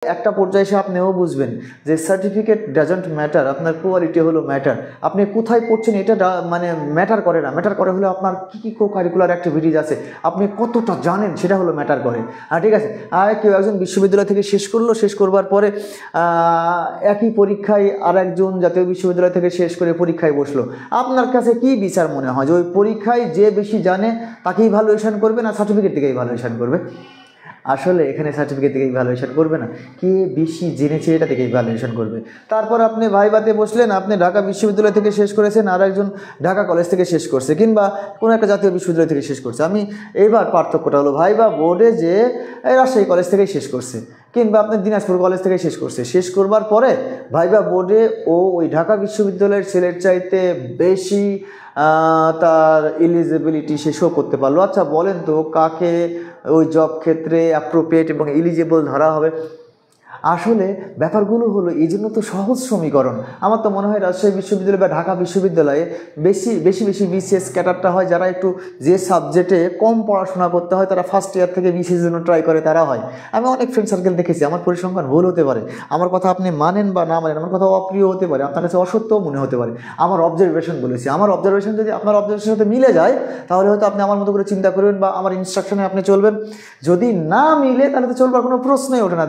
একটা পর্যায়ে এসে আপনিও বুঝবেন যে সার্টিফিকেট ডাজন্ট ম্যাটার, আপনার কোয়ালিটি হলো ম্যাটার। আপনি কোথায় পড়ছেন এটা মানে ম্যাটার করে না, ম্যাটার করে হলো আপনার কী কী কো কারিকুলার অ্যাক্টিভিটিস আছে, আপনি কতটা জানেন সেটা হলো ম্যাটার করে। ঠিক আছে। আর কেউ একজন বিশ্ববিদ্যালয় থেকে শেষ করলো, শেষ করবার পরে একই পরীক্ষায় আর একজন জাতীয় বিশ্ববিদ্যালয় থেকে শেষ করে পরীক্ষায় বসলো, আপনার কাছে কি বিচার মনে হয় যে ওই পরীক্ষায় যে বেশি জানে তাকেই ভ্যালুয়েশন করবে না সার্টিফিকেট থেকেই ভ্যালুয়েশন করবে? আসলে এখানে সার্টিফিকেট থেকেই ভ্যালুয়েশন করবে না, কে বেশি জেনেছে এটা থেকেই ভ্যালুয়েশন করবে। তারপর আপনি ভাইভাতে বসলেন, আপনি ঢাকা বিশ্ববিদ্যালয় থেকে শেষ করেছেন, আর একজন ঢাকা কলেজ থেকে শেষ করছে, কিংবা কোনো একটা জাতীয় বিশ্ববিদ্যালয় থেকে শেষ করছে। আমি এইবার পার্থক্যটা হলো ভাইবা বোর্ডে যে রাজশাহী কলেজ থেকেই শেষ করছে, কিংবা আপনি দিনাজপুর কলেজ থেকে শেষ করছে, শেষ করবার পরে ভাইবা বোর্ডে ও ওই ঢাকা বিশ্ববিদ্যালয়ের ছেলের চাইতে বেশি তার এলিজিবিলিটি সে শো করতে পারলো। আচ্ছা বলেন তো কাকে ওই জব ক্ষেত্রে অ্যাপ্রোপ্রিয়েট এবং এলিজিবল ধরা হবে? আসলে ব্যাপারগুলো হলো এই জন্য তো সহজ সমীকরণ। আমার তো মনে হয় রাজশাহী বিশ্ববিদ্যালয় বা ঢাকা বিশ্ববিদ্যালয়ে বেশি বেশি বেশি বিসিএস ক্যাডারটা হয় যারা একটু যে সাবজেক্টে কম পড়াশোনা করতে হয়, তারা ফার্স্ট ইয়ার থেকে বিসিএস জন্য ট্রাই করে তারা হয়। আমি অনেক ফ্রেন্ড সার্কেল দেখেছি, আমার পরিসংখ্যান ভুল হতে পারে, আমার কথা আপনি মানেন বা না মানেন, আমার কথা অপ্রিয় হতে পারে, আপনার কাছে অসত্যও মনে হতে পারে, আমার অবজারভেশন বলেছি। আমার অবজারভেশন যদি আপনার অবজারভেশনের সাথে মিলে যায় তাহলে হয়তো আপনি আমার মতো করে চিন্তা করবেন বা আমার ইনস্ট্রাকশনে আপনি চলবেন। যদি না মিলে তাহলে তো চলবার কোনো প্রশ্নই ওঠে না।